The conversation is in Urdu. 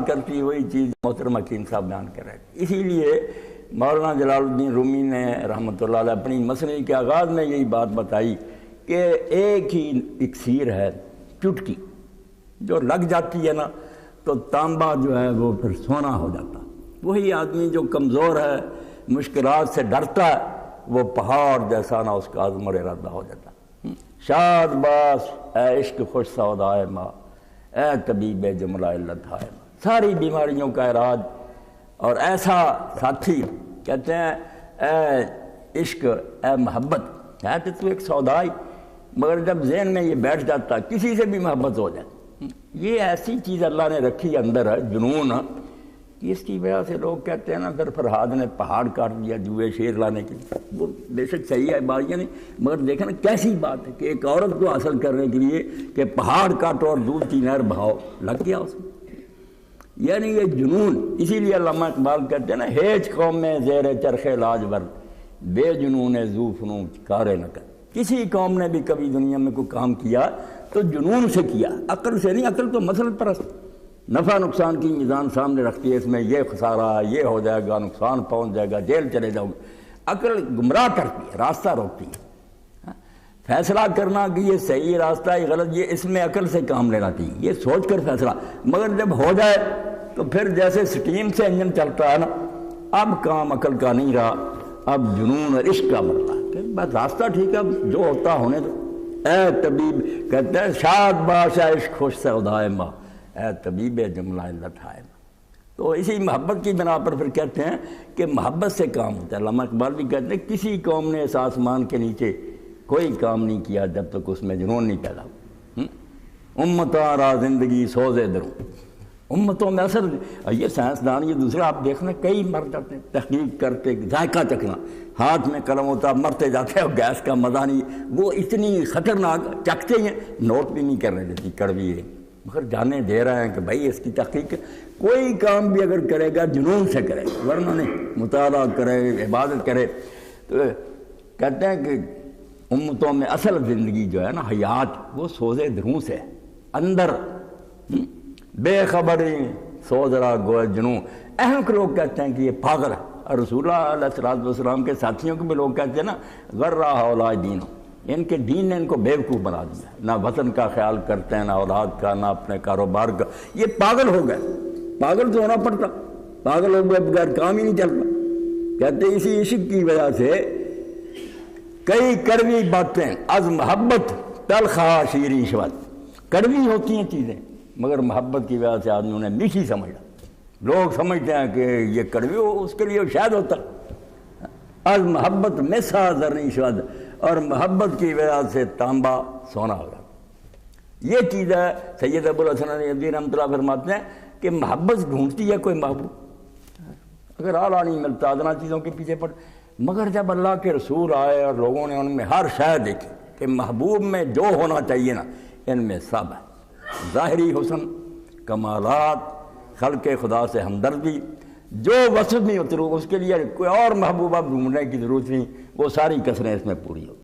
کرتی ہے وہی چیز محترم حکیم صاحب بیان کر رہے ہیں۔ اسی لیے مولانا جلال الدین رومی نے رحمۃ اللہ علیہ اپنی مثنوی کے آغاز میں یہی بات بتائی کہ ایک ہی اکسیر ہے چٹکی، جو لگ جاتی ہے نا تو تانبا جو ہے وہ پھر سونا ہو جاتا۔ وہی آدمی جو کمزور ہے، مشکلات سے ڈرتا ہے، وہ پہاڑ جیسا نہ اس کا عزم اور ارادہ ہو جاتا۔ شاد باش اے عشق خوش سودائے ماں، اے طبیب جملہ علت ہائے ماں، ساری بیماریوں کا علاج اور ایسا ساتھی کہتے ہیں اے عشق اے محبت ہے کہ تو ایک سودائی، مگر جب ذہن میں یہ بیٹھ جاتا کسی سے بھی محبت ہو جائے، یہ ایسی چیز اللہ نے رکھی اندر ہے جنون، کہ اس کی وجہ سے لوگ کہتے ہیں نا پھر فرہاد نے پہاڑ کاٹ دیا جوئے شیر لانے کے لیے۔ وہ بے شک صحیح ہے بات، یعنی مگر دیکھیں نا کیسی بات ہے کہ ایک عورت کو حاصل کرنے کے لیے کہ پہاڑ کاٹو اور دودھ کی نہر بہاؤ، لگ گیا اس میں، یعنی یہ جنون۔ اسی لیے علامہ اقبال کہتے ہیں نا ہیچ قوم میں زیر چرخ لاجور بے جنون ذو فنون کار نہ کر۔ کسی قوم نے بھی کبھی دنیا میں کوئی کام کیا تو جنون سے کیا، عقل سے نہیں۔ عقل تو مثل پرست، نفع نقصان کی میزان سامنے رکھتی ہے، اس میں یہ خسارہ ہے، یہ ہو جائے گا، نقصان پہنچ جائے گا، جیل چلے جاؤ گے۔ عقل گمراہ کرتی ہے، راستہ روکتی ہے۔ فیصلہ کرنا کہ یہ صحیح راستہ ہے غلط، یہ اس میں عقل سے کام لینا چاہیے، یہ سوچ کر فیصلہ۔ مگر جب ہو جائے تو پھر جیسے سٹیم سے انجن چلتا ہے نا، اب کام عقل کا نہیں رہا، اب جنون اور عشق کا بن رہا کہ بس راستہ ٹھیک ہے، اب جو ہوتا ہونے دو۔ اے طبیب کہتے ہیں شاد باش اے عشق خوش سودائے ماں، اے طبیب جملہ علت ہائے ماں۔ تو اسی محبت کی بنا پر پھر کہتے ہیں کہ محبت سے کام ہوتا ہے۔ علامہ اقبال بھی کہتے ہیں کسی قوم نے اس آسمان کے نیچے کوئی کام نہیں کیا جب تک اس میں جنون نہیں پیدا ہوا۔ امتاں را زندگی سوزے دروں، امتوں میں اثر یہ سائنسدان یہ دوسرے آپ دیکھنا کئی مر جاتے ہیں تحقیق کرتے، ذائقہ چکھنا، ہاتھ میں قلم ہوتا مرتے جاتے ہیں، اور گیس کا مزہ نہیں، وہ اتنی خطرناک چکھتے ہیں، نوٹ بھی نہیں کرنے دیتی کڑوی ہے، مگر جانے دے رہے ہیں کہ بھائی اس کی تحقیق کوئی کام بھی اگر کرے گا جنون سے کرے، ورنہ نہیں، مطالعہ کرے، عبادت کرے۔ تو کہتے ہیں کہ امتوں میں اصل زندگی جو ہے نا حیات، وہ سوزے دروں سے اندر، بے خبری سوز را گوئے جنوں۔ احمق لوگ کہتے ہیں کہ یہ پاگل ہے، اور رسول اللہ علیہ السلام کے ساتھیوں کو بھی لوگ کہتے ہیں نا غرہ ہولائے دین، ان کے دین نے ان کو بیوقوف بنا دیا، نہ وطن کا خیال کرتے ہیں، نہ اولاد کا، نہ اپنے کاروبار کا، یہ پاگل ہو گئے۔ پاگل تو ہونا پڑتا، پاگل ہو گئے بغیر کام ہی نہیں چلتا۔ کہتے ہیں اسی عشق کی وجہ سے کئی کڑوی باتیں از محبت تلخا شیریں شود، کڑوی ہوتی ہیں چیزیں مگر محبت کی وجہ سے آدمی انہیں میٹھی سمجھا۔ لوگ سمجھتے ہیں کہ یہ کڑوی ہو، اس کے لیے شاید ہوتا از محبت مسا زریں شود، اور محبت کی وجہ سے تانبا سونا ہوگا۔ یہ چیز ہے سید ابو الحسن ندوی رحمۃ اللہ فرماتے ہیں کہ محبت ڈھونڈتی ہے کوئی محبوب، اگر اعلیٰ نہیں ملتا ادنا چیزوں کے پیچھے پڑ، مگر جب اللہ کے رسول آئے اور لوگوں نے ان میں ہر شے دیکھی کہ محبوب میں جو ہونا چاہیے نا ان میں سب ہے، ظاہری حسن، کمالات، خلق خدا سے ہمدردی، جو وصف نہیں ہوتے اس کے لیے کوئی اور محبوبہ ڈھونڈنے کی ضرورت نہیں، وہ ساری کسریں اس میں پوری ہوتی۔